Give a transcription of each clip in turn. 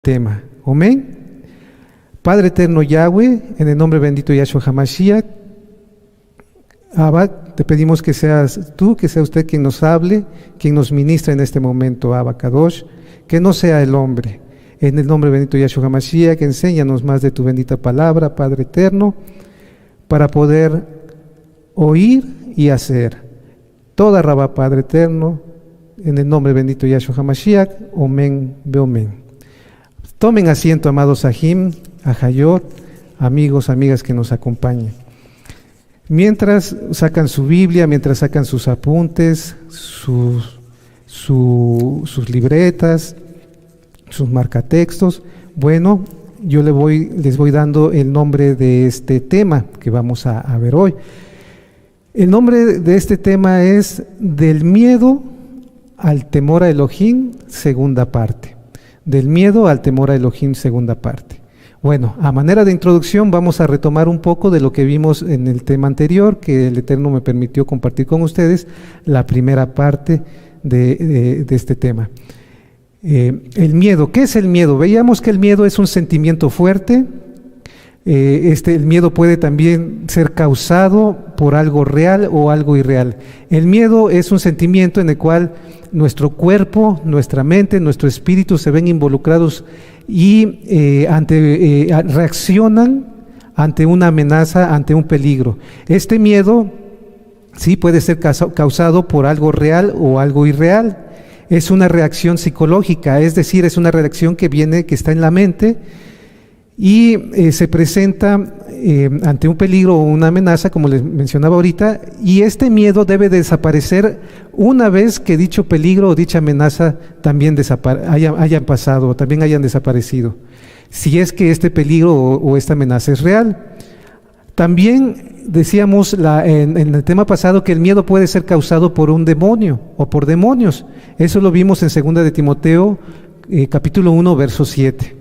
tema. Amén. Padre eterno Yahweh, en el nombre bendito Yahshua HaMashiach, Abba, te pedimos que seas tú, que sea usted quien nos hable, quien nos ministra en este momento, Abba Kadosh, que no sea el hombre. En el nombre bendito Yahshua HaMashiach, enséñanos más de tu bendita palabra, Padre eterno, para poder oír y hacer. Toda Rabá, Padre eterno, en el nombre bendito Yahshua HaMashiach, Omen, Beomen. Tomen asiento, amados Ajim, Ajayot, amigos, amigas que nos acompañan. Mientras sacan su Biblia, mientras sacan sus apuntes, sus libretas, sus marcatextos, bueno, yo les voy dando el nombre de este tema que vamos a ver hoy. El nombre de este tema es Del miedo al temor a Elohim, segunda parte. Del miedo al temor a Elohim, segunda parte. Bueno, a manera de introducción vamos a retomar un poco de lo que vimos en el tema anterior, que el Eterno me permitió compartir con ustedes la primera parte de este tema. El miedo, ¿qué es el miedo? Veíamos que el miedo es un sentimiento fuerte. El miedo puede también ser causado por algo real o algo irreal. El miedo es un sentimiento en el cual nuestro cuerpo, nuestra mente, nuestro espíritu se ven involucrados y reaccionan ante una amenaza, ante un peligro. Este miedo sí puede ser causado por algo real o algo irreal. Es una reacción psicológica, es decir, es una reacción que está en la mente y se presenta ante un peligro o una amenaza, como les mencionaba ahorita, y este miedo debe desaparecer una vez que dicho peligro o dicha amenaza también hayan pasado o también hayan desaparecido, si es que este peligro o esta amenaza es real. También decíamos en el tema pasado que el miedo puede ser causado por un demonio o por demonios. Eso lo vimos en 2 de Timoteo, capítulo 1, verso 7.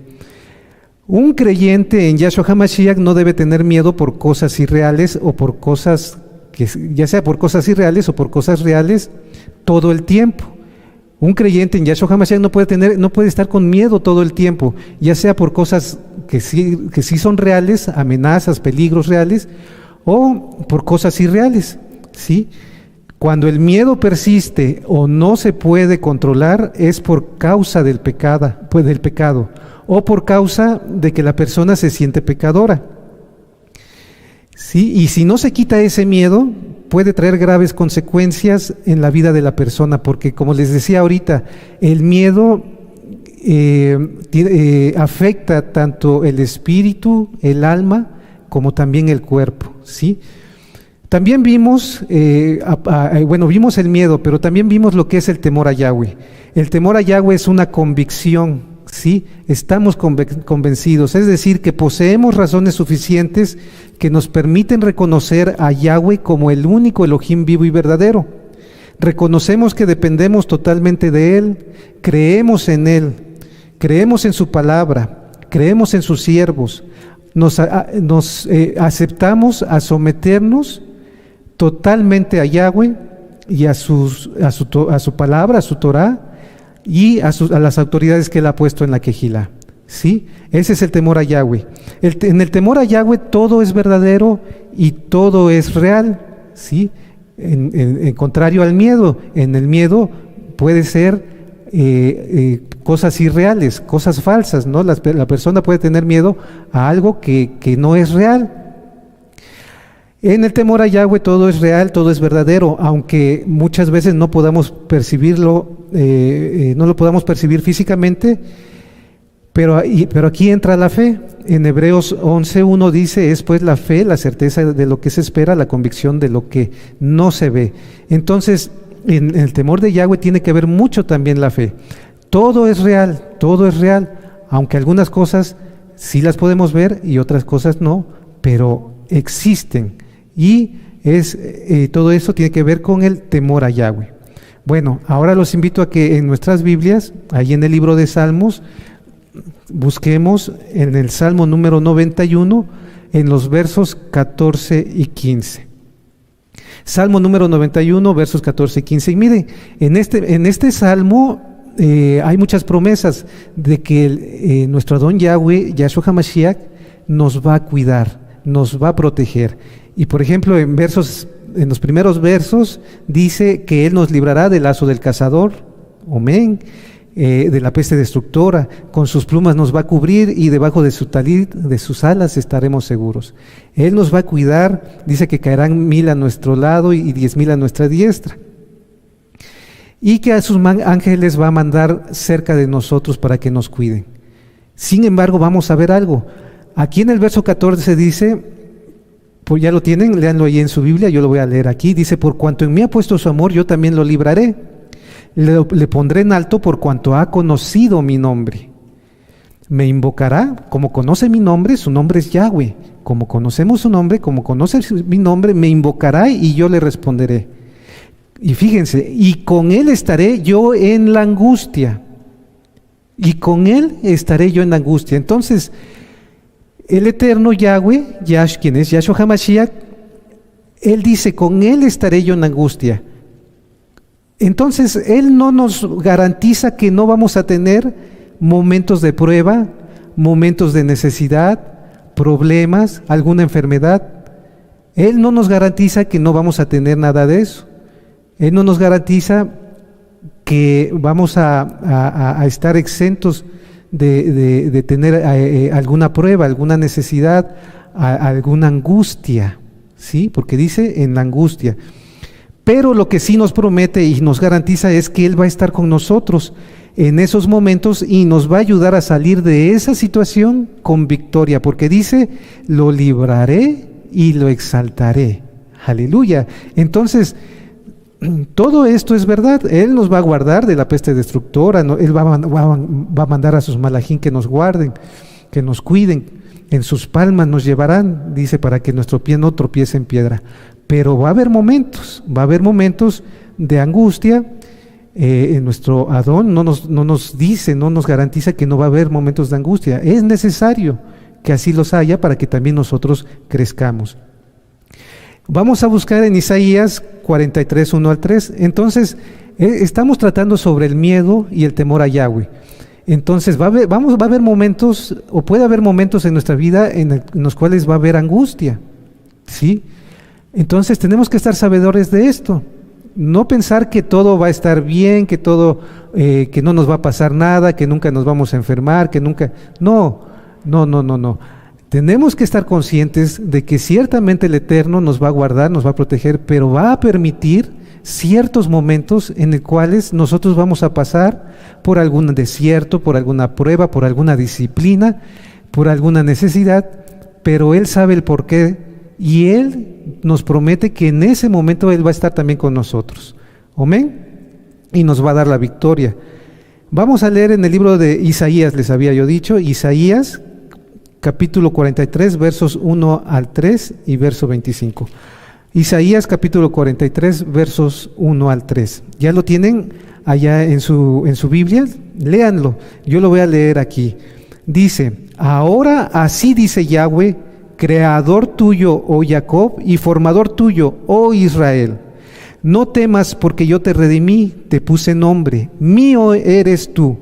Un creyente en Yahshua HaMashiach no debe tener miedo por cosas irreales o por cosas, ya sea por cosas irreales o por cosas reales, todo el tiempo. Un creyente en Yahshua HaMashiach no puede estar con miedo todo el tiempo, ya sea por cosas que sí son reales, amenazas, peligros reales, o por cosas irreales, ¿sí? Cuando el miedo persiste o no se puede controlar es por causa del pecado, o por causa de que la persona se siente pecadora. ¿Sí? Y si no se quita ese miedo, puede traer graves consecuencias en la vida de la persona, porque como les decía ahorita, el miedo afecta tanto el espíritu, el alma, como también el cuerpo, ¿sí? También vimos, vimos el miedo, pero también vimos lo que es el temor a Yahweh. El temor a Yahweh es una convicción, ¿sí? Estamos convencidos, es decir, que poseemos razones suficientes que nos permiten reconocer a Yahweh como el único Elohim vivo y verdadero. Reconocemos que dependemos totalmente de Él, creemos en Él, creemos en su palabra, creemos en sus siervos, aceptamos a someternos totalmente a Yahweh y a su palabra, a su Torah, y a las autoridades que Él ha puesto en la Kejilá, ¿sí? Ese es el temor a Yahweh. En el temor a Yahweh todo es verdadero y todo es real, ¿sí? En contrario al miedo, en el miedo puede ser cosas irreales, cosas falsas, ¿no? La persona puede tener miedo a algo que no es real. En el temor a Yahweh todo es real, todo es verdadero, aunque muchas veces no podamos percibirlo, no lo podamos percibir físicamente, pero aquí entra la fe. En Hebreos 11:1 dice, es pues la fe, la certeza de lo que se espera, la convicción de lo que no se ve. Entonces, en el temor de Yahweh tiene que ver mucho también la fe. Todo es real, aunque algunas cosas sí las podemos ver y otras cosas no, pero existen. Y todo eso tiene que ver con el temor a Yahweh. Bueno, ahora los invito a que en nuestras Biblias, ahí en el libro de Salmos, busquemos en el Salmo número 91, en los versos 14 y 15. Salmo número 91, versos 14 y 15. Y miren, en este Salmo hay muchas promesas de que nuestro Adón Yahweh, Yahshua HaMashiach, nos va a cuidar, nos va a proteger. Y por ejemplo, en los primeros versos dice que Él nos librará del lazo del cazador, amén, de la peste destructora, con sus plumas nos va a cubrir y debajo de su talit, de sus alas estaremos seguros. Él nos va a cuidar, dice que caerán 1000 a nuestro lado y 10,000 a nuestra diestra. Y que a sus ángeles va a mandar cerca de nosotros para que nos cuiden. Sin embargo, vamos a ver algo. Aquí en el verso 14 dice, pues ya lo tienen, léanlo ahí en su Biblia, yo lo voy a leer aquí, dice, por cuanto en mí ha puesto su amor, yo también lo libraré. Le pondré en alto por cuanto ha conocido mi nombre. Me invocará, como conoce mi nombre, su nombre es Yahweh. Como conocemos su nombre, como conoce mi nombre, me invocará y yo le responderé. Y fíjense, y con él estaré yo en la angustia. Y con él estaré yo en la angustia. Entonces, el eterno Yahweh, quien es Yahshua HaMashiach, él dice, con él estaré yo en la angustia. Entonces, él no nos garantiza que no vamos a tener momentos de prueba, momentos de necesidad, problemas, alguna enfermedad. Él no nos garantiza que no vamos a tener nada de eso. Él no nos garantiza que vamos a estar exentos de tener alguna prueba, alguna necesidad, alguna angustia, ¿sí? Porque dice en la angustia. Pero lo que sí nos promete y nos garantiza es que Él va a estar con nosotros en esos momentos y nos va a ayudar a salir de esa situación con victoria, porque dice, lo libraré y lo exaltaré. Aleluya. Entonces, todo esto es verdad. Él nos va a guardar de la peste destructora, Él va a mandar a sus malajín que nos guarden, que nos cuiden, en sus palmas nos llevarán, dice, para que nuestro pie no tropiece en piedra. Pero va a haber momentos de angustia. Nuestro Adón no nos dice, no nos garantiza que no va a haber momentos de angustia. Es necesario que así los haya para que también nosotros crezcamos. Vamos a buscar en Isaías 43, 1 al 3. Entonces, estamos tratando sobre el miedo y el temor a Yahweh. Entonces, va a haber momentos, o puede haber momentos en nuestra vida en los cuales va a haber angustia, ¿sí? Entonces, tenemos que estar sabedores de esto. No pensar que todo va a estar bien, que no nos va a pasar nada, que nunca nos vamos a enfermar, que nunca... No. Tenemos que estar conscientes de que ciertamente el Eterno nos va a guardar, nos va a proteger, pero va a permitir ciertos momentos en los cuales nosotros vamos a pasar por algún desierto, por alguna prueba, por alguna disciplina, por alguna necesidad, pero Él sabe el porqué y Él nos promete que en ese momento Él va a estar también con nosotros. Amén. Y nos va a dar la victoria. Vamos a leer en el libro de Isaías, les había yo dicho, Isaías capítulo 43, versos 1 al 3 y verso 25. Isaías capítulo 43, versos 1 al 3. ¿Ya lo tienen allá en su Biblia? Léanlo, yo lo voy a leer aquí. Dice, ahora así dice Yahweh, creador tuyo, oh Jacob, y formador tuyo, oh Israel. No temas porque yo te redimí, te puse nombre, mío eres tú.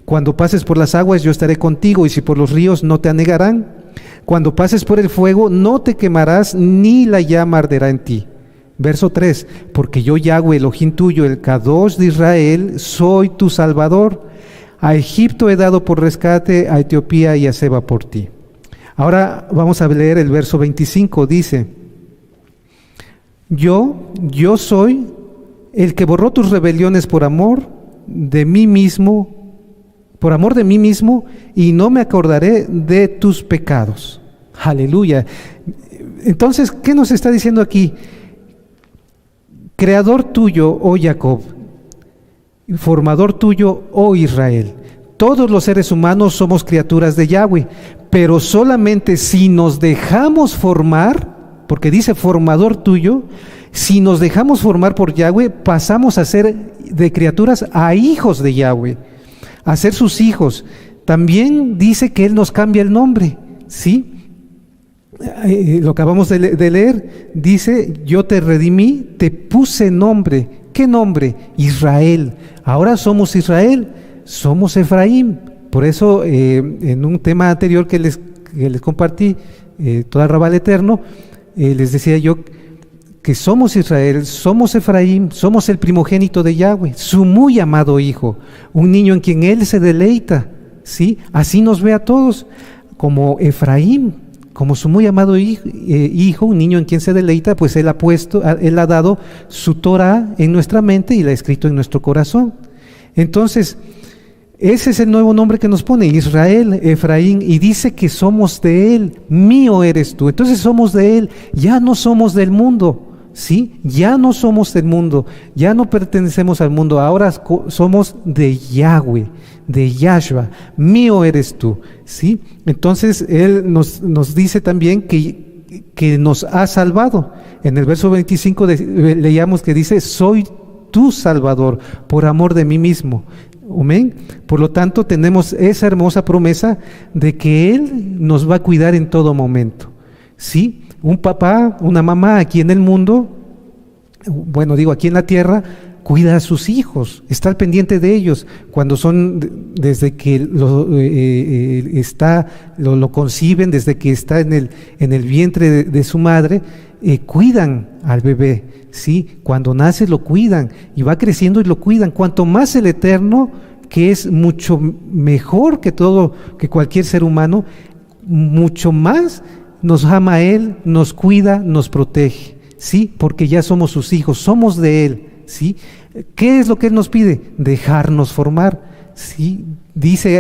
Cuando pases por las aguas yo estaré contigo, y si por los ríos no te anegarán. Cuando pases por el fuego no te quemarás, ni la llama arderá en ti. Verso 3, porque yo Yahweh, Elohim tuyo, el Kadosh de Israel, soy tu Salvador. A Egipto he dado por rescate, a Etiopía y a Seba por ti. Ahora vamos a leer el verso 25, dice, yo soy el que borró tus rebeliones por amor de mí mismo, y no me acordaré de tus pecados. Aleluya. Entonces, ¿qué nos está diciendo aquí? Creador tuyo, oh Jacob, formador tuyo, oh Israel. Todos los seres humanos somos criaturas de Yahweh, pero solamente si nos dejamos formar, porque dice formador tuyo, si nos dejamos formar por Yahweh, pasamos a ser de criaturas a hijos de Yahweh, a ser sus hijos. También dice que Él nos cambia el nombre, ¿sí? Lo acabamos de leer, dice, yo te redimí, te puse nombre, ¿Qué nombre? Israel. Ahora somos Israel, somos Efraín. Por eso en un tema anterior que les compartí, todo Arrabal Eterno, les decía yo que somos Israel, somos Efraín, somos el primogénito de Yahweh, su muy amado hijo, un niño en quien él se deleita, ¿sí? Así nos ve a todos, como Efraín, como su muy amado hijo, un niño en quien se deleita, pues él ha dado su Torah en nuestra mente y la ha escrito en nuestro corazón. Entonces, ese es el nuevo nombre que nos pone, Israel, Efraín, y dice que somos de él, mío eres tú. Entonces somos de él, ya no somos del mundo. ¿Sí? Ya no somos del mundo, ya no pertenecemos al mundo, ahora somos de Yahweh, de Yahshua, mío eres tú, ¿sí? Entonces Él nos dice también que nos ha salvado. En el verso 25 leíamos que dice, soy tu Salvador, por amor de mí mismo. Amén. Por lo tanto, tenemos esa hermosa promesa de que Él nos va a cuidar en todo momento, ¿sí? Un papá, una mamá aquí en el mundo, aquí en la tierra, cuida a sus hijos, está al pendiente de ellos. Cuando desde que lo conciben, desde que está en el vientre de su madre, cuidan al bebé, ¿sí? Cuando nace lo cuidan y va creciendo y lo cuidan. Cuanto más el Eterno, que es mucho mejor que cualquier ser humano, mucho más nos ama a Él, nos cuida, nos protege, ¿sí? Porque ya somos sus hijos, somos de Él, ¿sí? ¿Qué es lo que Él nos pide? Dejarnos formar, ¿sí? Dice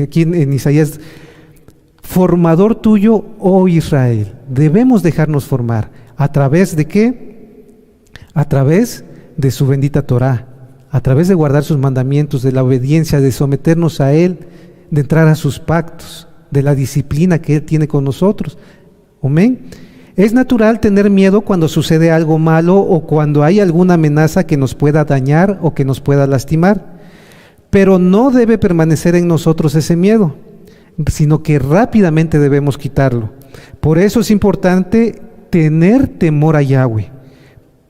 aquí en Isaías, formador tuyo, oh Israel. Debemos dejarnos formar. ¿A través de qué? A través de su bendita Torah, a través de guardar sus mandamientos, de la obediencia, de someternos a Él, de entrar a sus pactos, de la disciplina que Él tiene con nosotros. Amén. Es natural tener miedo cuando sucede algo malo o cuando hay alguna amenaza que nos pueda dañar o que nos pueda lastimar, pero no debe permanecer en nosotros ese miedo, sino que rápidamente debemos quitarlo. Por eso es importante tener temor a Yahweh,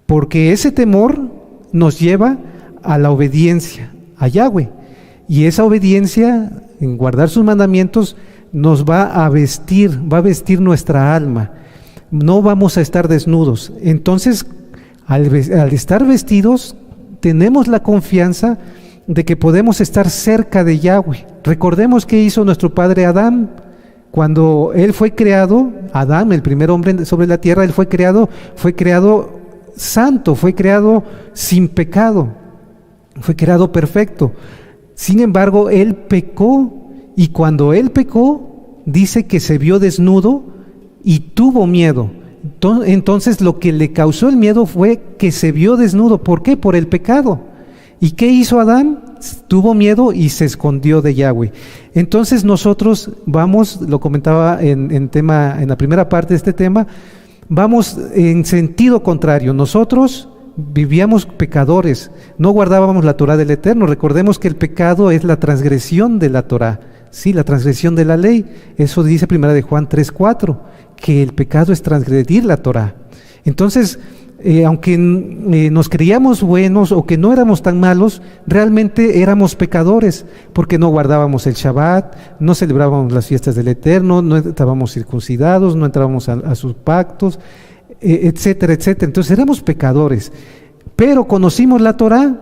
porque ese temor nos lleva a la obediencia a Yahweh, y esa obediencia en guardar sus mandamientos nos va a vestir nuestra alma. No vamos a estar desnudos. Entonces, al estar vestidos, tenemos la confianza de que podemos estar cerca de Yahweh. Recordemos qué hizo nuestro padre Adán. Cuando él fue creado, Adán, el primer hombre sobre la tierra, él fue creado santo, fue creado sin pecado, fue creado perfecto. Sin embargo, él pecó, y cuando él pecó, dice que se vio desnudo y tuvo miedo. Entonces lo que le causó el miedo fue que se vio desnudo. ¿Por qué? Por el pecado. ¿Y qué hizo Adán? Tuvo miedo y se escondió de Yahweh. Entonces nosotros vamos, lo comentaba en la primera parte de este tema, vamos en sentido contrario. Nosotros vivíamos pecadores, no guardábamos la Torah del Eterno. Recordemos que el pecado es la transgresión de la Torah, sí, la transgresión de la ley. Eso dice primera de Juan 3:4, que el pecado es transgredir la Torah. Entonces, aunque nos creíamos buenos o que no éramos tan malos, realmente éramos pecadores, porque no guardábamos el Shabbat, no celebrábamos las fiestas del Eterno, no estábamos circuncidados, no entrábamos a sus pactos, etcétera, etcétera. Entonces éramos pecadores, pero conocimos la Torah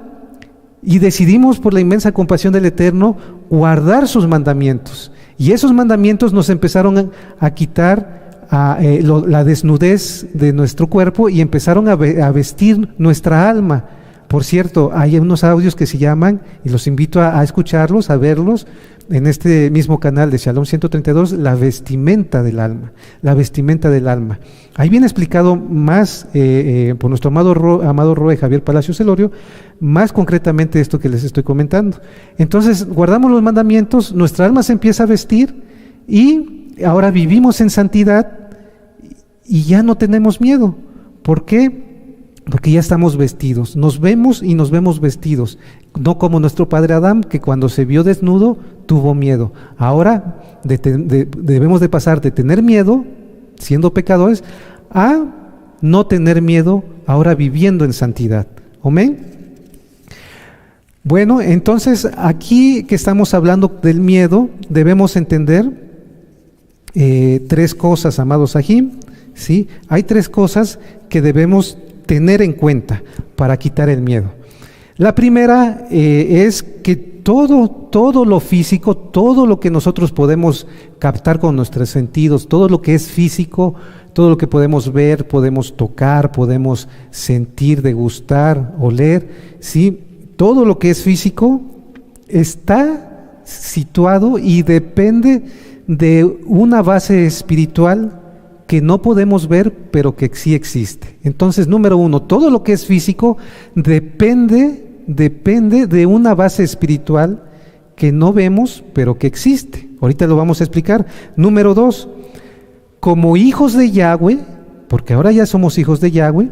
y decidimos, por la inmensa compasión del Eterno, guardar sus mandamientos, y esos mandamientos nos empezaron a quitar la desnudez de nuestro cuerpo y empezaron a vestir nuestra alma. Por cierto, hay unos audios que se llaman, y los invito a escucharlos, a verlos, en este mismo canal de Shalom 132, la vestimenta del alma, la vestimenta del alma. Ahí viene explicado más por nuestro amado Roe Javier Palacios Elorio, más concretamente esto que les estoy comentando. Entonces, guardamos los mandamientos, nuestra alma se empieza a vestir, y ahora vivimos en santidad y ya no tenemos miedo. ¿Por qué? Porque ya estamos vestidos, nos vemos y nos vemos vestidos, no como nuestro padre Adán, que cuando se vio desnudo tuvo miedo. Ahora debemos de pasar de tener miedo, siendo pecadores, a no tener miedo ahora viviendo en santidad. Amén. Bueno, entonces aquí que estamos hablando del miedo, debemos entender tres cosas, amados Sahim, ¿sí? Hay tres cosas que debemos tener en cuenta para quitar el miedo. La primera es que todo lo físico, todo lo que nosotros podemos captar con nuestros sentidos, todo lo que es físico, todo lo que podemos ver, podemos tocar, podemos sentir, degustar, oler, ¿sí? Todo lo que es físico está situado y depende de una base espiritual que no podemos ver, pero que sí existe. Entonces, número uno, todo lo que es físico depende de una base espiritual que no vemos, pero que existe. Ahorita lo vamos a explicar. Número dos, como hijos de Yahweh, porque ahora ya somos hijos de Yahweh,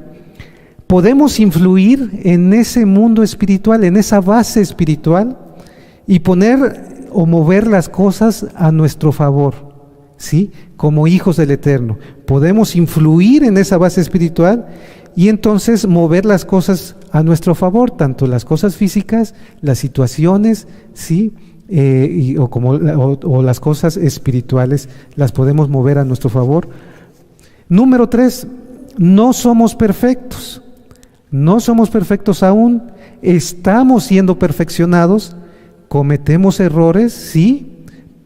podemos influir en ese mundo espiritual, en esa base espiritual, y poner o mover las cosas a nuestro favor, ¿sí? Como hijos del Eterno. Podemos influir en esa base espiritual y entonces mover las cosas a nuestro favor, tanto las cosas físicas, las situaciones, ¿sí? O las cosas espirituales, las podemos mover a nuestro favor. Número tres, no somos perfectos. No somos perfectos aún, estamos siendo perfeccionados, cometemos errores, sí,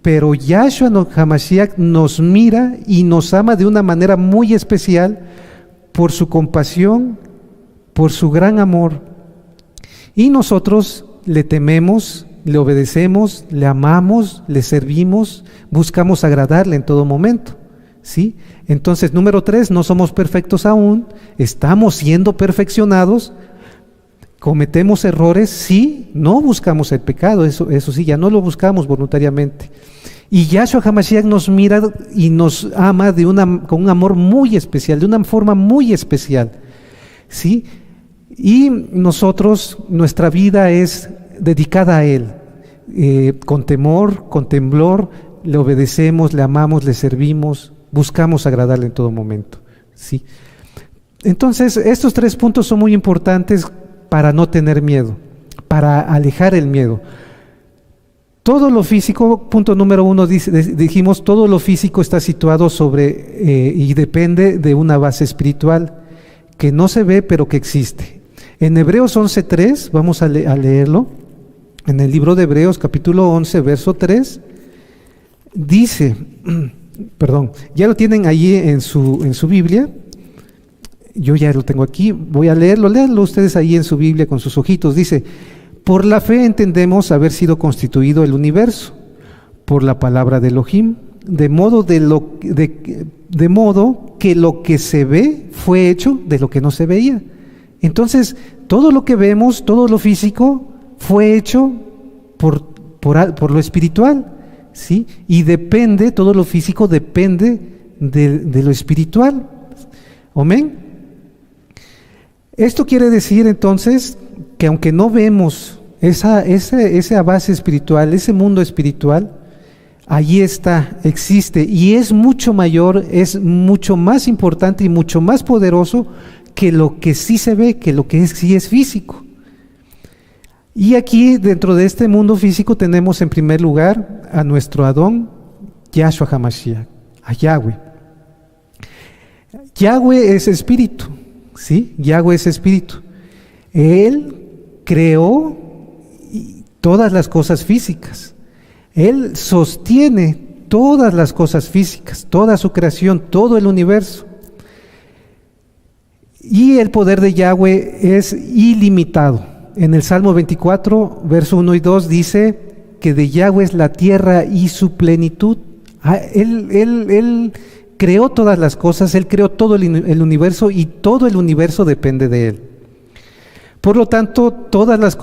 pero Yahshua HaMashiach nos mira y nos ama de una manera muy especial por su compasión, por su gran amor. Y nosotros le tememos, le obedecemos, le amamos, le servimos, buscamos agradarle en todo momento, ¿sí? Entonces, número tres, no somos perfectos aún, estamos siendo perfeccionados, cometemos errores, sí, no buscamos el pecado, eso sí, ya no lo buscamos voluntariamente. Y Yahshua HaMashiach nos mira y nos ama con un amor muy especial, de una forma muy especial, ¿sí? Y nosotros, nuestra vida es dedicada a Él, con temor, con temblor, le obedecemos, le amamos, le servimos, buscamos agradarle en todo momento, ¿sí? Entonces, estos tres puntos son muy importantes para no tener miedo, para alejar el miedo. Todo lo físico, punto número uno, dijimos, todo lo físico está situado sobre y depende de una base espiritual que no se ve, pero que existe. En Hebreos 11:3, vamos a leerlo, en el libro de Hebreos, capítulo 11, verso 3, dice... Perdón, ya lo tienen allí en su Biblia. Yo ya lo tengo aquí, voy a leerlo, léanlo ustedes ahí en su Biblia con sus ojitos. Dice: por la fe entendemos haber sido constituido el universo, por la palabra de Elohim, de modo que lo que se ve fue hecho de lo que no se veía. Entonces, todo lo que vemos, todo lo físico, fue hecho por lo espiritual. ¿Sí? Y depende, todo lo físico depende de lo espiritual. Amén. Esto quiere decir entonces que aunque no vemos esa base espiritual, ese mundo espiritual, allí está, existe y es mucho mayor, es mucho más importante y mucho más poderoso que lo que sí se ve, que lo que sí es físico. Y aquí, dentro de este mundo físico, tenemos en primer lugar a nuestro Adón, Yahshua HaMashiach, a Yahweh. Yahweh es espíritu, ¿sí? Yahweh es espíritu. Él creó todas las cosas físicas. Él sostiene todas las cosas físicas, toda su creación, todo el universo. Y el poder de Yahweh es ilimitado. En el Salmo 24, verso 1 y 2 dice que de Yahweh es la tierra y su plenitud. Él creó todas las cosas, Él creó todo el universo y todo el universo depende de Él. Por lo tanto, todas las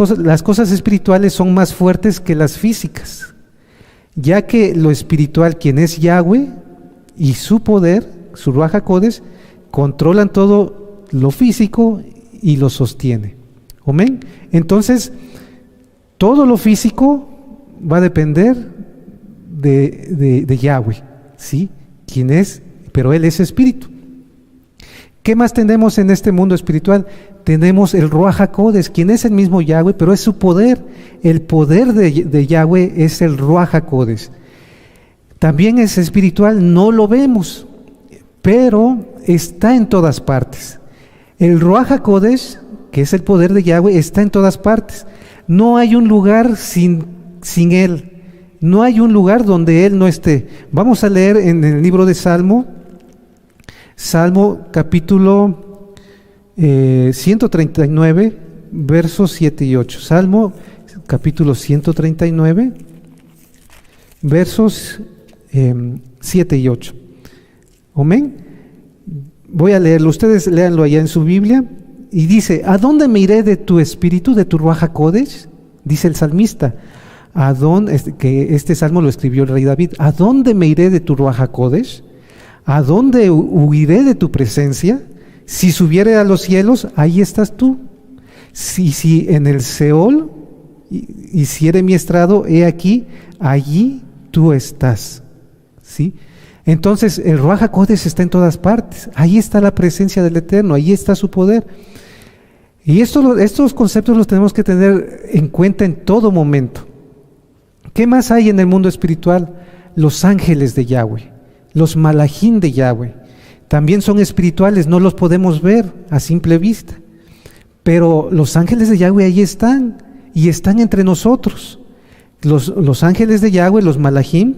cosas espirituales son más fuertes que las físicas, ya que lo espiritual, quien es Yahweh, y su poder, su Ruach HaKodesh, controlan todo lo físico y lo sostiene. Amén. Entonces, todo lo físico va a depender de Yahweh, ¿sí? ¿Quién es? Pero Él es espíritu. ¿Qué más tenemos en este mundo espiritual? Tenemos el Ruach HaKodesh, quien es el mismo Yahweh, pero es su poder. El poder de Yahweh es el Ruach HaKodesh. También es espiritual, no lo vemos, pero está en todas partes. El Ruach HaKodesh, que es el poder de Yahweh, está en todas partes. No hay un lugar sin Él. No hay un lugar donde Él no esté. Vamos a leer en el libro de Salmo capítulo 139, versos 7 y 8. Salmo capítulo 139, versos 7 y 8. Amén. Voy a leerlo, ustedes léanlo allá en su Biblia. Y dice: ¿a dónde me iré de tu espíritu, de tu Ruach HaKodesh? Dice el salmista. Que este salmo lo escribió el rey David. ¿A dónde me iré de tu Ruach HaKodesh? ¿A dónde huiré de tu presencia? Si subiere a los cielos, ahí estás tú. Si en el Seol hiciere mi estrado, he aquí, allí tú estás. ¿Sí? Entonces el Ruach HaKodesh está en todas partes. Ahí está la presencia del Eterno, ahí está su poder. Y estos conceptos los tenemos que tener en cuenta en todo momento. ¿Qué más hay en el mundo espiritual? Los ángeles de Yahweh, los malajim de Yahweh. También son espirituales, no los podemos ver a simple vista. Pero los ángeles de Yahweh ahí están, y están entre nosotros. Los ángeles de Yahweh, los malajim,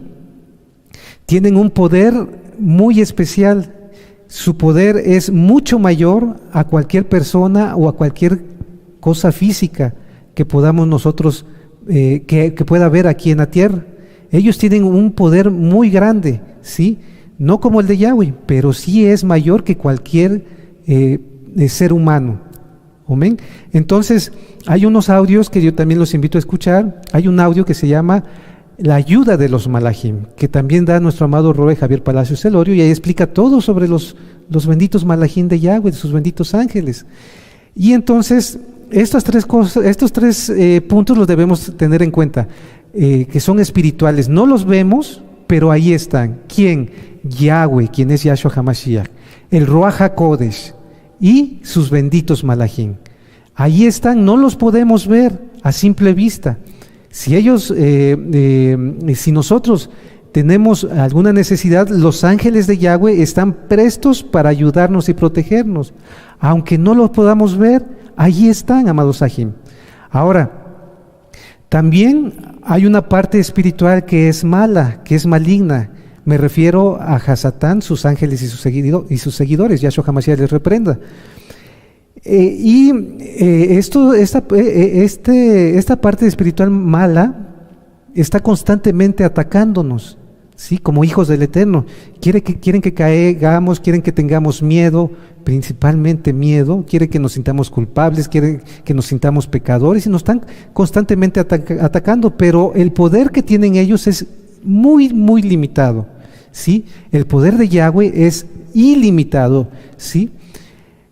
tienen un poder muy especial. Su poder es mucho mayor a cualquier persona o a cualquier cosa física que podamos nosotros que pueda haber aquí en la tierra. Ellos tienen un poder muy grande, ¿sí? No como el de Yahweh, pero sí es mayor que cualquier ser humano. Amén. Entonces, hay unos audios que yo también los invito a escuchar. Hay un audio que se llama La ayuda de los malajim, que también da nuestro amado Roe Javier Palacios Celorio, y ahí explica todo sobre los benditos malajim de Yahweh, de sus benditos ángeles. Y entonces, estos tres puntos los debemos tener en cuenta, que son espirituales. No los vemos, pero ahí están. ¿Quién? Yahweh, quien es Yahshua HaMashiach, el Ruach HaKodesh y sus benditos malajim. Ahí están, no los podemos ver a simple vista. Si nosotros tenemos alguna necesidad, los ángeles de Yahweh están prestos para ayudarnos y protegernos. Aunque no los podamos ver, allí están, amados Sahim. Ahora, también hay una parte espiritual que es mala, que es maligna. Me refiero a Hasatán, sus ángeles y sus seguidores. Yahshua HaMashiach les reprenda. Esta parte espiritual mala está constantemente atacándonos, ¿sí? Como hijos del Eterno. Quieren que caigamos, quieren que tengamos miedo, principalmente miedo, quieren que nos sintamos culpables, quieren que nos sintamos pecadores, y nos están constantemente atacando, pero el poder que tienen ellos es muy, muy limitado, ¿sí? El poder de Yahweh es ilimitado, ¿sí?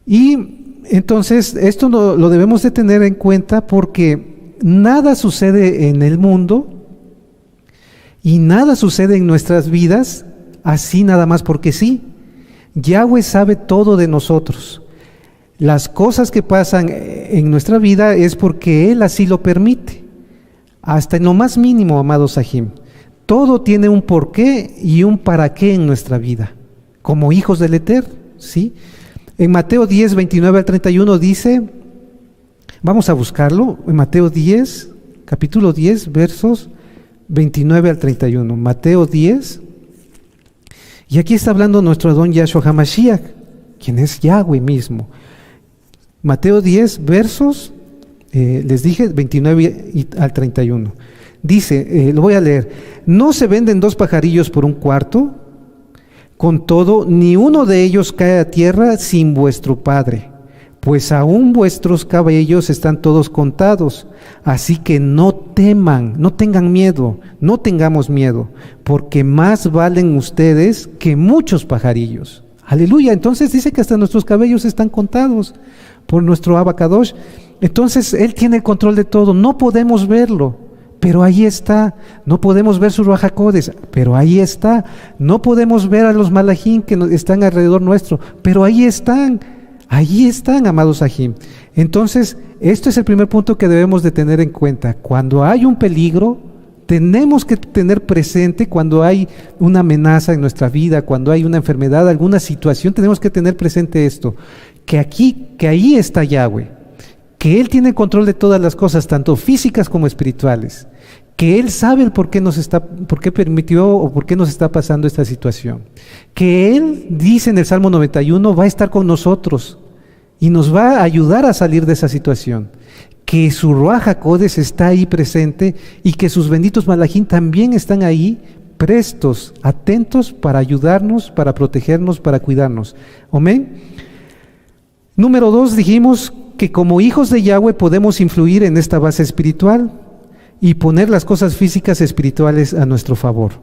Y entonces esto lo debemos de tener en cuenta, porque nada sucede en el mundo y nada sucede en nuestras vidas así nada más porque sí. Yahweh sabe todo de nosotros. Las cosas que pasan en nuestra vida es porque Él así lo permite, hasta en lo más mínimo, amados Sahim. Todo tiene un porqué y un para qué en nuestra vida, como hijos del Eterno, ¿sí? En Mateo 10, 29 al 31 dice, vamos a buscarlo, en Mateo 10, capítulo 10, versos 29 al 31. Mateo 10, y aquí está hablando nuestro Adón Yahshua HaMashiach, quien es Yahweh mismo. Mateo 10, versos, les dije, 29 al 31. Dice, lo voy a leer: ¿no se venden 2 pajarillos por 1 cuarto? Con todo, ni uno de ellos cae a tierra sin vuestro Padre, pues aún vuestros cabellos están todos contados. Así que no teman, no tengan miedo, no tengamos miedo, porque más valen ustedes que muchos pajarillos. Aleluya. Entonces dice que hasta nuestros cabellos están contados por nuestro Abba Kadosh. Entonces Él tiene el control de todo, no podemos verlo, pero ahí está. No podemos ver su Ruach HaKodesh, pero ahí está. No podemos ver a los malajim que están alrededor nuestro, pero ahí están. Allí están, amados Ajim. Entonces, esto es el primer punto que debemos de tener en cuenta. Cuando hay un peligro, tenemos que tener presente, cuando hay una amenaza en nuestra vida, cuando hay una enfermedad, alguna situación, tenemos que tener presente esto, que ahí está Yahweh, que Él tiene control de todas las cosas, tanto físicas como espirituales, que Él sabe el por qué permitió o por qué nos está pasando esta situación, que Él, dice en el Salmo 91, va a estar con nosotros y nos va a ayudar a salir de esa situación, que su Ruach HaKodesh está ahí presente y que sus benditos malajim también están ahí, prestos, atentos para ayudarnos, para protegernos, para cuidarnos. Amén. Número 2, dijimos que como hijos de Yahweh podemos influir en esta base espiritual y poner las cosas físicas espirituales a nuestro favor.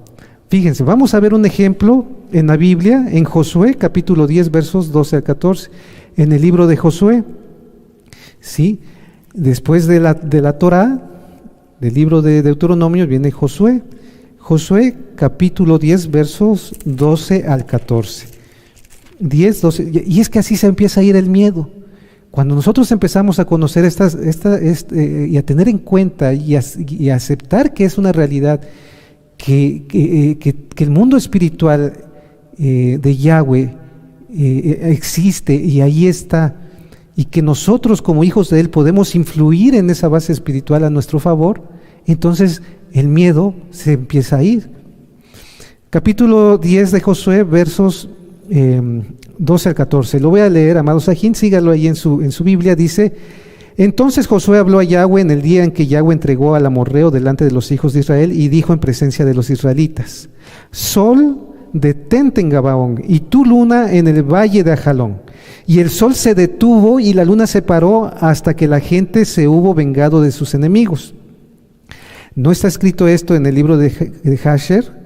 Fíjense, vamos a ver un ejemplo en la Biblia, en Josué, capítulo 10, versos 12 al 14, en el libro de Josué, ¿sí? Después de la Torá, del libro de Deuteronomio, viene Josué. Josué, capítulo 10, versos 12 al 14. 10, 12, y es que así se empieza a ir el miedo. Cuando nosotros empezamos a conocer y a tener en cuenta y a aceptar que es una realidad, que el mundo espiritual de Yahweh existe y ahí está, y que nosotros como hijos de Él podemos influir en esa base espiritual a nuestro favor, entonces el miedo se empieza a ir. Capítulo 10 de Josué, versos 12 al 14. Lo voy a leer, amados Ajim, sígalo ahí en su Biblia. Dice: entonces Josué habló a Yahweh en el día en que Yahweh entregó al amorreo delante de los hijos de Israel y dijo en presencia de los israelitas: Sol, detente en Gabaón, y tú luna en el valle de Ajalón. Y el sol se detuvo y la luna se paró hasta que la gente se hubo vengado de sus enemigos. ¿No está escrito esto en el libro de Jasher?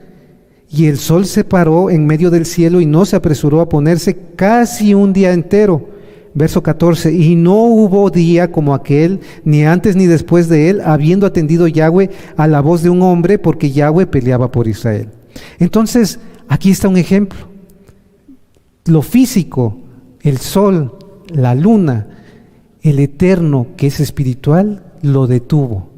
Y el sol se paró en medio del cielo y no se apresuró a ponerse casi un día entero. Verso 14, y no hubo día como aquel, ni antes ni después de él, habiendo atendido Yahweh a la voz de un hombre, porque Yahweh peleaba por Israel. Entonces, aquí está un ejemplo. Lo físico, el sol, la luna, el eterno que es espiritual, lo detuvo.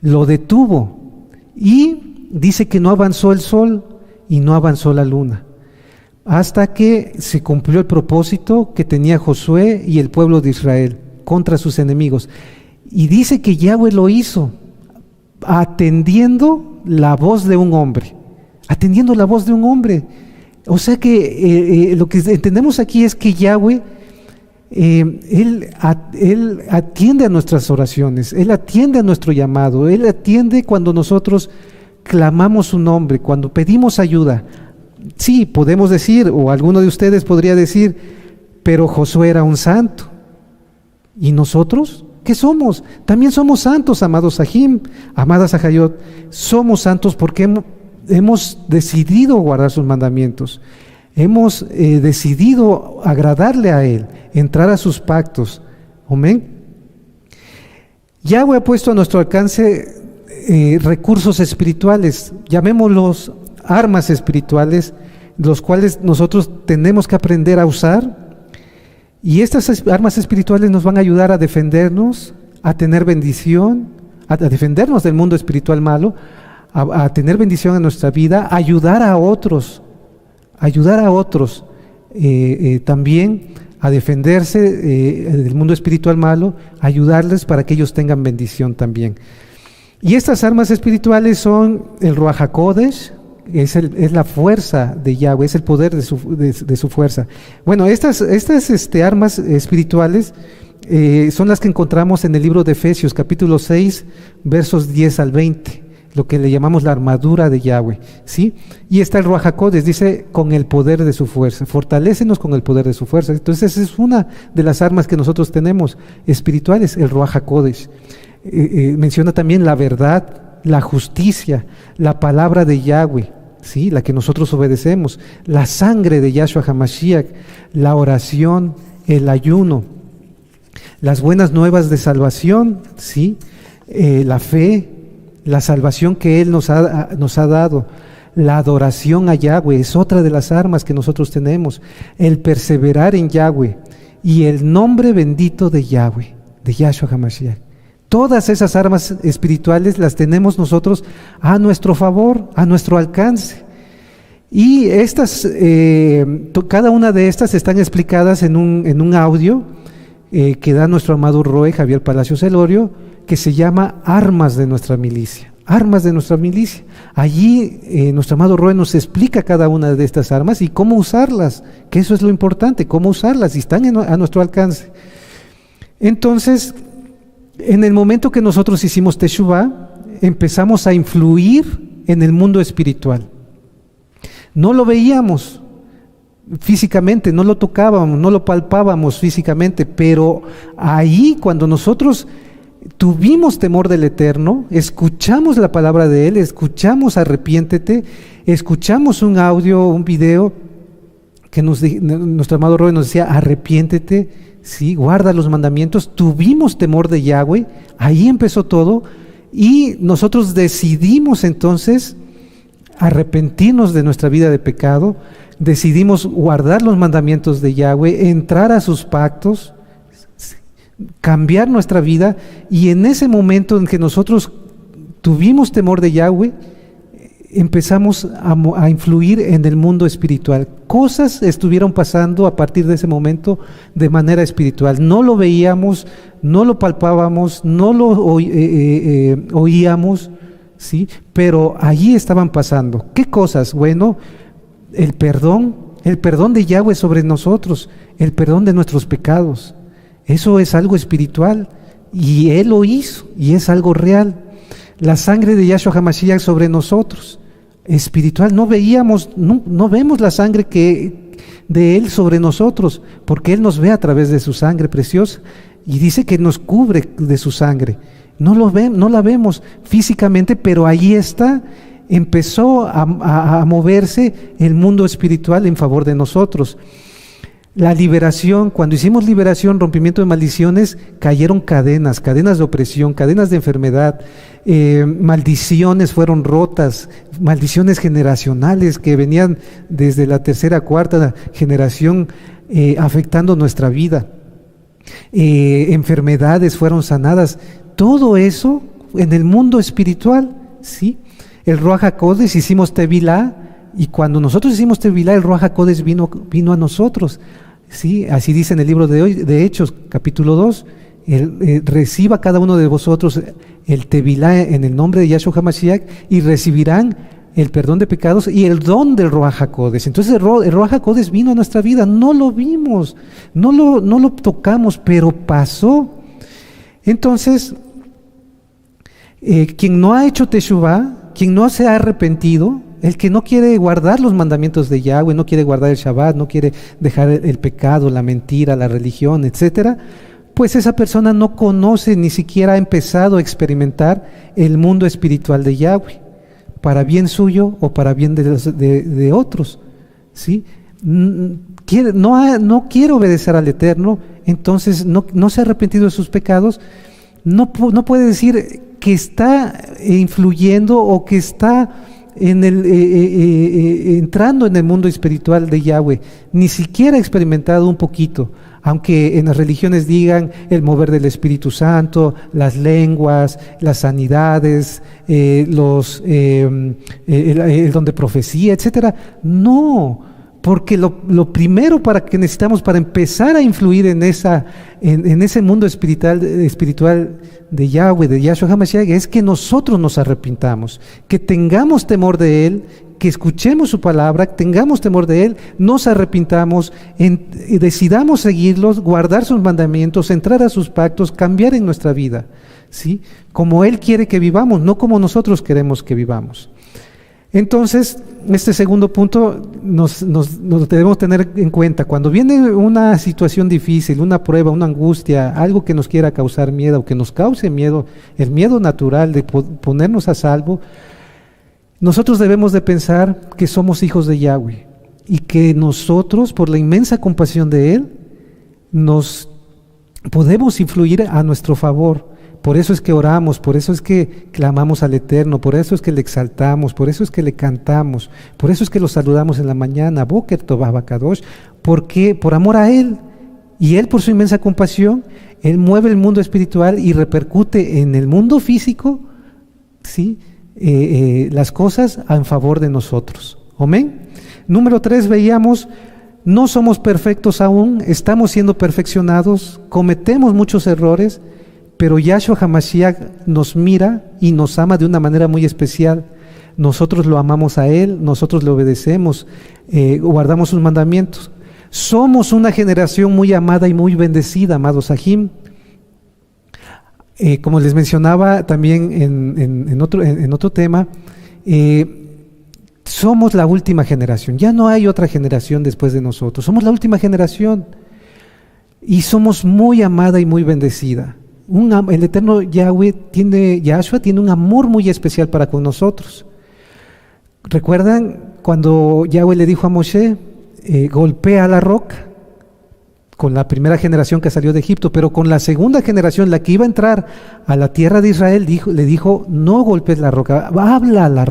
Lo detuvo. Y dice que no avanzó el sol y no avanzó la luna, hasta que se cumplió el propósito que tenía Josué y el pueblo de Israel contra sus enemigos. Y dice que Yahweh lo hizo atendiendo la voz de un hombre. Atendiendo la voz de un hombre. O sea que lo que entendemos aquí es que Yahweh, Él atiende a nuestras oraciones, Él atiende a nuestro llamado, Él atiende cuando nosotros clamamos su nombre, cuando pedimos ayuda. Sí, podemos decir, o alguno de ustedes podría decir, pero Josué era un santo. ¿Y nosotros? ¿Qué somos? También somos santos, amados Ajim, amadas Ajayot. Somos santos porque hemos decidido guardar sus mandamientos. Hemos decidido agradarle a Él, entrar a sus pactos. Amén. Yahweh ha puesto a nuestro alcance recursos espirituales, llamémoslos armas espirituales, los cuales nosotros tenemos que aprender a usar, y estas armas espirituales nos van a ayudar a defendernos, a tener bendición, a defendernos del mundo espiritual malo, a tener bendición en nuestra vida, a ayudar a otros también a defenderse del mundo espiritual malo, ayudarles para que ellos tengan bendición también. Y estas armas espirituales son el Ruach HaKodesh, es la fuerza de Yahweh, es el poder de su fuerza. Bueno, estas armas espirituales son las que encontramos en el libro de Efesios, capítulo 6, versos 10 al 20, lo que le llamamos la armadura de Yahweh, ¿sí? Y está el Ruach HaKodesh, dice, con el poder de su fuerza, fortalécenos con el poder de su fuerza. Entonces, esa es una de las armas que nosotros tenemos espirituales, el Ruach HaKodesh. Menciona también la verdad, la justicia, la palabra de Yahweh, ¿sí? La que nosotros obedecemos, la sangre de Yahshua HaMashiach, la oración, el ayuno, las buenas nuevas de salvación, ¿sí? La fe, la salvación que Él nos ha dado. La adoración a Yahweh es otra de las armas que nosotros tenemos. El perseverar en Yahweh y el nombre bendito de Yahweh, de Yahshua HaMashiach. Todas esas armas espirituales las tenemos nosotros a nuestro favor, a nuestro alcance. Y estas, cada una de estas están explicadas en un audio que da nuestro amado Roe, Javier Palacios Elorio, que se llama Armas de nuestra milicia. Armas de nuestra milicia. Allí nuestro amado Roe nos explica cada una de estas armas y cómo usarlas, que eso es lo importante, cómo usarlas, y están a nuestro alcance. Entonces, en el momento que nosotros hicimos Teshuvah, empezamos a influir en el mundo espiritual. No lo veíamos físicamente, no lo tocábamos, no lo palpábamos físicamente, pero ahí cuando nosotros tuvimos temor del Eterno, escuchamos la palabra de Él, escuchamos arrepiéntete, escuchamos un audio, un video que nuestro amado Roy nos decía arrepiéntete, sí, guarda los mandamientos, tuvimos temor de Yahweh, ahí empezó todo y nosotros decidimos entonces arrepentirnos de nuestra vida de pecado, decidimos guardar los mandamientos de Yahweh, entrar a sus pactos, cambiar nuestra vida, y en ese momento en que nosotros tuvimos temor de Yahweh, empezamos a influir en el mundo espiritual. Cosas estuvieron pasando a partir de ese momento de manera espiritual. No lo veíamos, no lo palpábamos, no lo oíamos, ¿sí? Pero allí estaban pasando. ¿Qué cosas? Bueno, el perdón de Yahweh sobre nosotros, el perdón de nuestros pecados. Eso es algo espiritual y Él lo hizo y es algo real. La sangre de Yahshua HaMashiach sobre nosotros, espiritual. No veíamos, no vemos la sangre de Él sobre nosotros, porque Él nos ve a través de su sangre preciosa y dice que nos cubre de su sangre. No la vemos físicamente, pero ahí está. Empezó a moverse el mundo espiritual en favor de nosotros. La liberación, cuando hicimos liberación, rompimiento de maldiciones, cayeron cadenas de opresión, cadenas de enfermedad, maldiciones fueron rotas, maldiciones generacionales que venían desde la tercera, cuarta generación afectando nuestra vida, enfermedades fueron sanadas, todo eso en el mundo espiritual, ¿sí? El Ruach HaKodesh, hicimos Tevilá, y cuando nosotros hicimos Tevilá, el Ruach HaKodesh vino a nosotros. Sí, así dice en el libro de Hechos, capítulo 2, reciba cada uno de vosotros el Tevilá en el nombre de Yahshua HaMashiach y recibirán el perdón de pecados y el don del Ruach HaKodesh. Entonces el Ruach HaKodesh vino a nuestra vida, no lo vimos, no lo tocamos, pero pasó. Entonces, quien no ha hecho Teshuvah, quien no se ha arrepentido, el que no quiere guardar los mandamientos de Yahweh, no quiere guardar el Shabbat, no quiere dejar el pecado, la mentira, la religión, etcétera, pues esa persona no conoce, ni siquiera ha empezado a experimentar el mundo espiritual de Yahweh, para bien suyo o para bien de otros, ¿sí? No quiere obedecer al Eterno, entonces no se ha arrepentido de sus pecados, no puede decir que está influyendo o que está entrando en el mundo espiritual de Yahweh, ni siquiera ha experimentado un poquito, aunque en las religiones digan el mover del Espíritu Santo, las lenguas, las sanidades, el don de profecía, etcétera. No, porque lo primero que necesitamos para empezar a influir en ese mundo espiritual de Yahweh, de Yahshua HaMashiach, es que nosotros nos arrepintamos, que tengamos temor de Él, que escuchemos su palabra, tengamos temor de Él, nos arrepintamos, decidamos seguirlos, guardar sus mandamientos, entrar a sus pactos, cambiar en nuestra vida, ¿sí? Como Él quiere que vivamos, no como nosotros queremos que vivamos. Entonces, este segundo punto nos debemos tener en cuenta. Cuando viene una situación difícil, una prueba, una angustia, algo que nos quiera causar miedo o que nos cause miedo, el miedo natural de ponernos a salvo, nosotros debemos de pensar que somos hijos de Yahweh y que nosotros, por la inmensa compasión de Él, nos podemos influir a nuestro favor Por eso es que oramos, por eso es que clamamos al Eterno, por eso es que le exaltamos, por eso es que le cantamos, por eso es que lo saludamos en la mañana, Boker Tov Abacadosh, porque por amor a Él, y Él por su inmensa compasión, Él mueve el mundo espiritual y repercute en el mundo físico, ¿sí? Las cosas en favor de nosotros. Amén. Número 3, veíamos, no somos perfectos aún, estamos siendo perfeccionados, cometemos muchos errores, pero Yahshua HaMashiach nos mira y nos ama de una manera muy especial. Nosotros lo amamos a Él, nosotros le obedecemos, guardamos sus mandamientos. Somos una generación muy amada y muy bendecida, amados Ajim. Como les mencionaba también en otro tema, somos la última generación. Ya no hay otra generación después de nosotros. Somos la última generación y somos muy amada y muy bendecida. El eterno Yahshua tiene un amor muy especial para con nosotros. ¿Recuerdan cuando Yahweh le dijo a Moshe, golpea la roca? Con la primera generación que salió de Egipto, pero con la segunda generación, la que iba a entrar a la tierra de Israel, le dijo, no golpes la roca, habla a la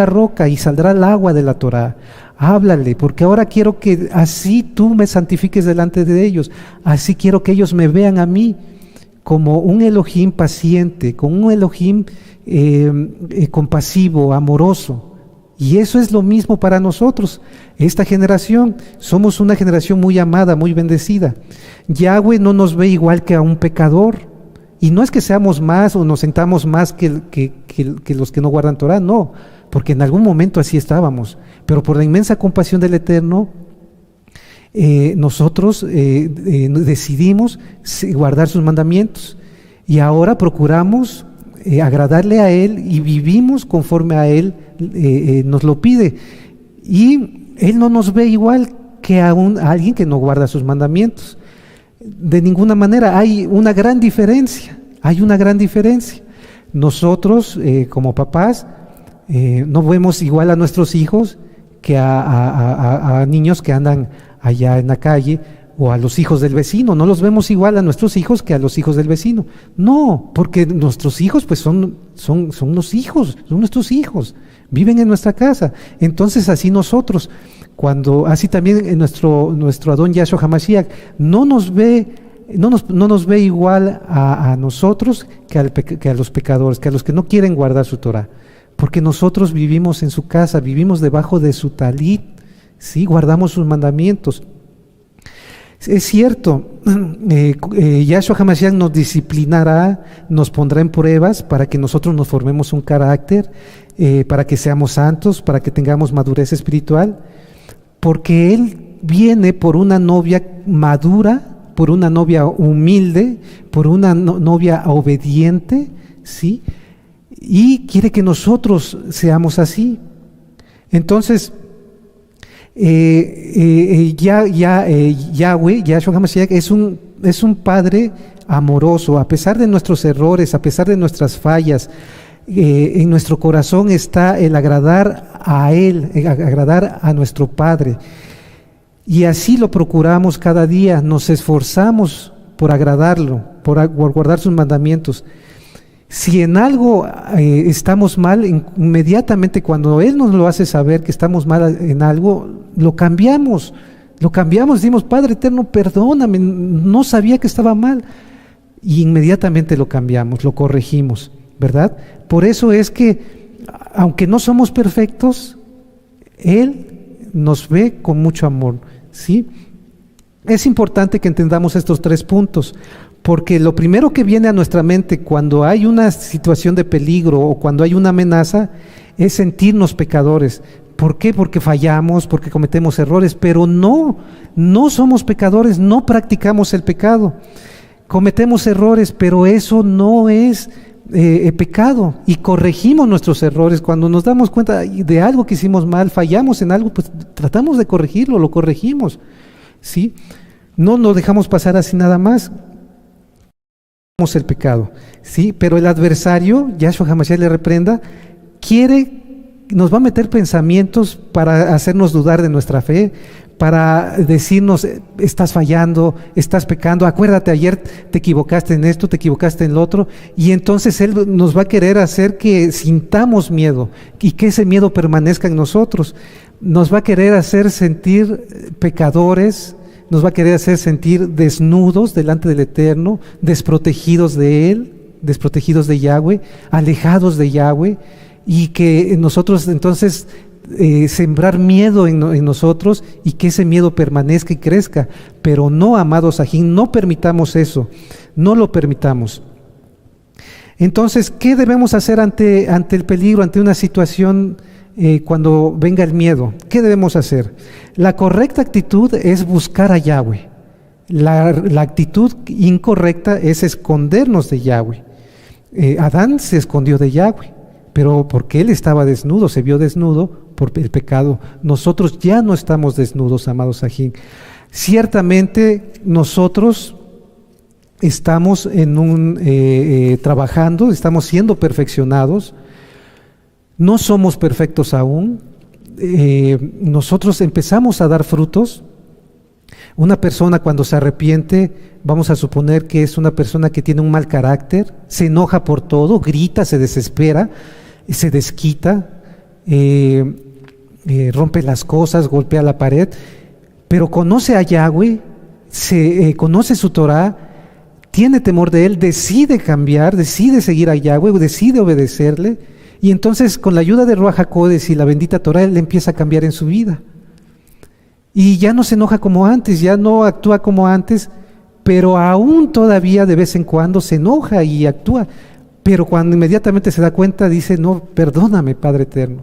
roca y saldrá el agua de la Torá. Háblale, porque ahora quiero que así tú me santifiques delante de ellos, así quiero que ellos me vean a mí como un Elohim paciente, como un Elohim compasivo, amoroso. Y eso es lo mismo para nosotros, esta generación. Somos una generación muy amada, muy bendecida. Yahweh no nos ve igual que a un pecador. Y no es que seamos más o nos sentamos más que los que no guardan Torah, no, porque en algún momento así estábamos. Pero por la inmensa compasión del Eterno, nosotros decidimos guardar sus mandamientos. Y ahora procuramos agradarle a Él y vivimos conforme a Él nos lo pide. Y Él no nos ve igual que a alguien que no guarda sus mandamientos. De ninguna manera. Hay una gran diferencia. Nosotros como papás no vemos igual a nuestros hijos que a niños que andan allá en la calle, o a los hijos del vecino. No los vemos igual a nuestros hijos que a los hijos del vecino. No, porque nuestros hijos pues son los hijos, son nuestros hijos, viven en nuestra casa. Entonces así nosotros, así también en nuestro Adón Yahshua HaMashiach no nos ve igual a nosotros que a los pecadores, que a los que no quieren guardar su Torah, porque nosotros vivimos en su casa, vivimos debajo de su talit, ¿sí? Guardamos sus mandamientos. Es cierto, Yahshua HaMashiach nos disciplinará, nos pondrá en pruebas para que nosotros nos formemos un carácter, para que seamos santos, para que tengamos madurez espiritual, porque Él viene por una novia madura, por una novia humilde, por una novia obediente, ¿sí? Y quiere que nosotros seamos así. Entonces, Yahweh, Yahshua HaMashiach, es un Padre amoroso. A pesar de nuestros errores, a pesar de nuestras fallas, en nuestro corazón está el agradar a Él, agradar a nuestro Padre. Y así lo procuramos cada día, nos esforzamos por agradarlo, por guardar sus mandamientos. Si en algo estamos mal, inmediatamente cuando Él nos lo hace saber que estamos mal en algo, lo cambiamos, decimos, Padre Eterno, perdóname, no sabía que estaba mal. Y inmediatamente lo cambiamos, lo corregimos, ¿verdad? Por eso es que, aunque no somos perfectos, Él nos ve con mucho amor, ¿sí? Es importante que entendamos estos 3 puntos. Porque lo primero que viene a nuestra mente cuando hay una situación de peligro o cuando hay una amenaza es sentirnos pecadores. ¿Por qué? Porque fallamos, porque cometemos errores, pero no somos pecadores, no practicamos el pecado. Cometemos errores, pero eso no es pecado, y corregimos nuestros errores. Cuando nos damos cuenta de algo que hicimos mal, fallamos en algo, pues tratamos de corregirlo, lo corregimos, ¿sí? No nos dejamos pasar así nada más. El pecado, ¿sí? Pero el adversario, Yahshua HaMashiach le reprenda, nos va a meter pensamientos para hacernos dudar de nuestra fe, para decirnos, estás fallando, estás pecando, acuérdate, ayer te equivocaste en esto, te equivocaste en lo otro, y entonces Él nos va a querer hacer que sintamos miedo y que ese miedo permanezca en nosotros. Nos va a querer hacer sentir pecadores, nos va a querer hacer sentir desnudos delante del Eterno, desprotegidos de Él, desprotegidos de Yahweh, alejados de Yahweh, y que nosotros entonces sembrar miedo en nosotros y que ese miedo permanezca y crezca. Pero no, amados Sajín, no permitamos eso, no lo permitamos. Entonces, ¿qué debemos hacer ante el peligro, ante una situación cuando venga el miedo? ¿Qué debemos hacer? La correcta actitud es buscar a Yahweh. La actitud incorrecta es escondernos de Yahweh. Adán se escondió de Yahweh, pero porque él estaba desnudo, se vio desnudo por el pecado. Nosotros ya no estamos desnudos, amados Sajín. Ciertamente nosotros estamos trabajando, estamos siendo perfeccionados. No somos perfectos aún. Nosotros empezamos a dar frutos. Una persona cuando se arrepiente, vamos a suponer que es una persona que tiene un mal carácter, se enoja por todo, grita, se desespera, se desquita, rompe las cosas, golpea la pared, pero conoce a Yahweh, conoce su Torah, tiene temor de Él, decide cambiar, decide seguir a Yahweh, decide obedecerle, y entonces con la ayuda de Ruach HaKodesh y la bendita Torah, Él empieza a cambiar en su vida. Y ya no se enoja como antes, ya no actúa como antes, pero aún todavía de vez en cuando se enoja y actúa. Pero cuando inmediatamente se da cuenta, dice, no, perdóname, Padre Eterno.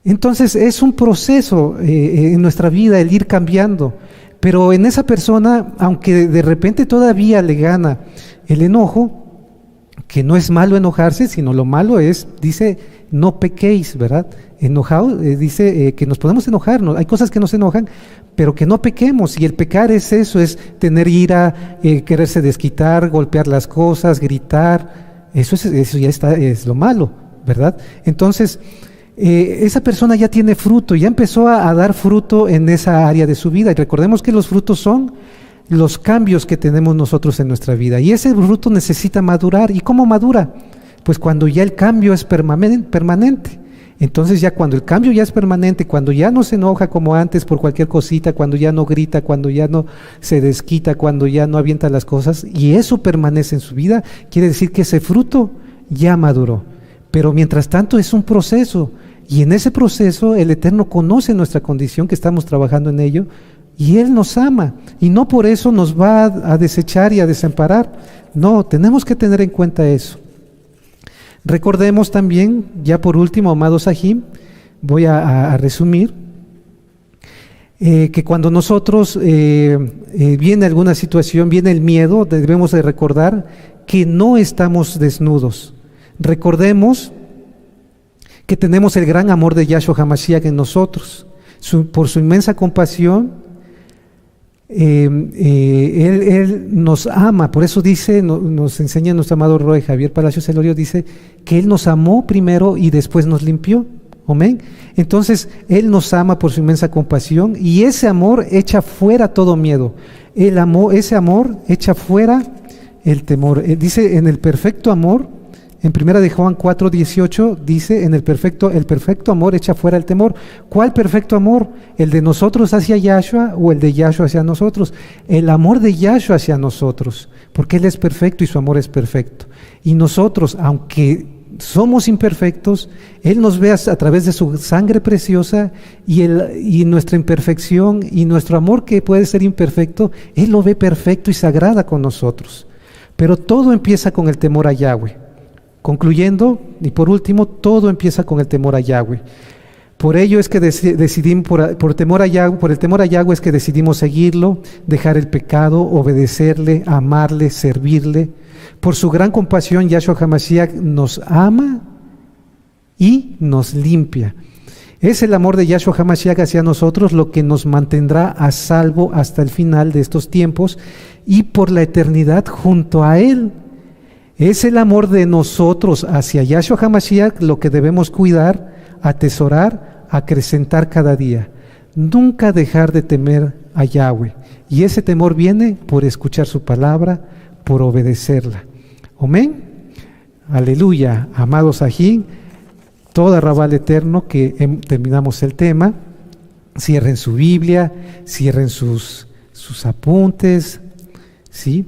Entonces es un proceso en nuestra vida el ir cambiando. Pero en esa persona, aunque de repente todavía le gana el enojo, que no es malo enojarse, sino lo malo es, dice, no pequéis, ¿verdad? Enojado, dice que nos podemos enojar, ¿no? Hay cosas que nos enojan, pero que no pequemos. Y el pecar es eso, es tener ira, quererse desquitar, golpear las cosas, gritar. Eso ya está, es lo malo, ¿verdad? Entonces, esa persona ya tiene fruto, ya empezó a dar fruto en esa área de su vida. Y recordemos que los frutos son los cambios que tenemos nosotros en nuestra vida. Y ese fruto necesita madurar. ¿Y cómo madura? Pues cuando ya el cambio es permanente. Entonces ya cuando el cambio ya es permanente, cuando ya no se enoja como antes por cualquier cosita, cuando ya no grita, cuando ya no se desquita, cuando ya no avienta las cosas, y eso permanece en su vida, quiere decir que ese fruto ya maduró. Pero mientras tanto es un proceso, y en ese proceso el Eterno conoce nuestra condición, que estamos trabajando en ello, y Él nos ama, y no por eso nos va a desechar y a desamparar. No, tenemos que tener en cuenta eso. Recordemos también, ya por último, amados Sahim, voy a resumir, que cuando nosotros viene alguna situación, viene el miedo, debemos de recordar que no estamos desnudos. Recordemos que tenemos el gran amor de Yahshua HaMashiach en nosotros. Por su inmensa compasión, él nos ama. Por eso dice, nos enseña nuestro amado Roy Javier Palacios Elorio, dice que Él nos amó primero y después nos limpió. Amén. Entonces Él nos ama por su inmensa compasión, y ese amor echa fuera todo miedo. Ese amor echa fuera el temor. Dice en el perfecto amor, en 1 de Juan 4:18 dice, el perfecto amor echa fuera el temor. ¿Cuál perfecto amor? ¿El de nosotros hacia Yahshua o el de Yahshua hacia nosotros? El amor de Yahshua hacia nosotros, porque Él es perfecto y su amor es perfecto. Y nosotros, aunque somos imperfectos, Él nos ve a través de su sangre preciosa, y nuestra imperfección y nuestro amor, que puede ser imperfecto, Él lo ve perfecto y se agrada con nosotros. Pero todo empieza con el temor a Yahweh. Concluyendo, y por último, todo empieza con el temor a Yahweh. Por ello es que decidimos, por el temor a Yahweh es que decidimos seguirlo, dejar el pecado, obedecerle, amarle, servirle. Por su gran compasión, Yahshua HaMashiach nos ama y nos limpia. Es el amor de Yahshua HaMashiach hacia nosotros lo que nos mantendrá a salvo hasta el final de estos tiempos y por la eternidad junto a Él. Es el amor de nosotros hacia Yahshua HaMashiach lo que debemos cuidar, atesorar, acrecentar cada día. nunca dejar de temer a Yahweh. Y ese temor viene por escuchar su palabra, por obedecerla. Amén. Aleluya, amados ají, toda Rabal eterno que terminamos el tema. Cierren su Biblia, cierren sus apuntes, ¿sí?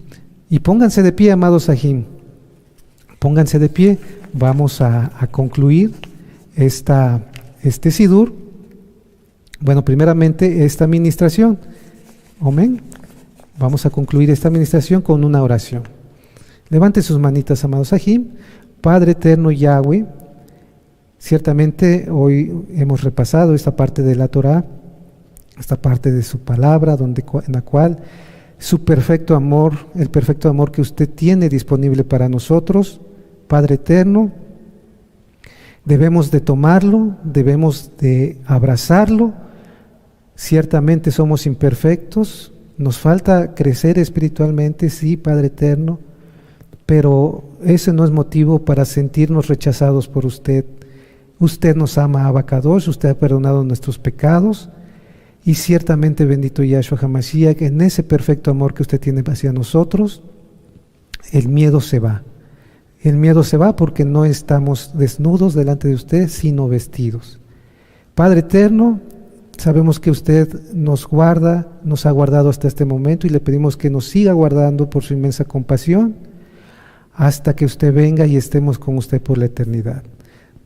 Y pónganse de pie, amados ají. Pónganse de pie. Vamos a concluir este Sidur. Bueno, primeramente esta administración. Amén. Vamos a concluir esta administración con una oración. Levante sus manitas, amados Ajim. Padre eterno Yahweh, ciertamente hoy hemos repasado esta parte de la Torah, esta parte de su palabra, en la cual su perfecto amor, el perfecto amor que usted tiene disponible para nosotros, Padre eterno, debemos de tomarlo, debemos de abrazarlo. Ciertamente somos imperfectos, nos falta crecer espiritualmente, sí, Padre eterno, pero ese no es motivo para sentirnos rechazados por usted. Usted nos ama, Abacadosh, usted ha perdonado nuestros pecados, y ciertamente, bendito Yahshua HaMashiach, en ese perfecto amor que usted tiene hacia nosotros, el miedo se va. El miedo se va porque no estamos desnudos delante de usted, sino vestidos. Padre eterno, sabemos que usted nos guarda, nos ha guardado hasta este momento, y le pedimos que nos siga guardando por su inmensa compasión, hasta que usted venga y estemos con usted por la eternidad.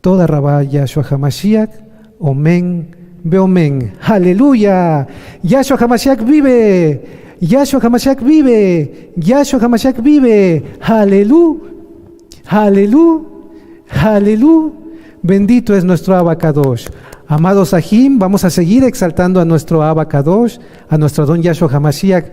Toda Rabá Yahshua HaMashiach, Omen, Beomen, aleluya. Yahshua HaMashiach vive, Yahshua HaMashiach vive, Yahshua HaMashiach vive, aleluya, aleluya, aleluya. Bendito es nuestro Abacadosh. Amados Ajim, vamos a seguir exaltando a nuestro Abacadosh, a nuestro Don Yahshua HaMashiach,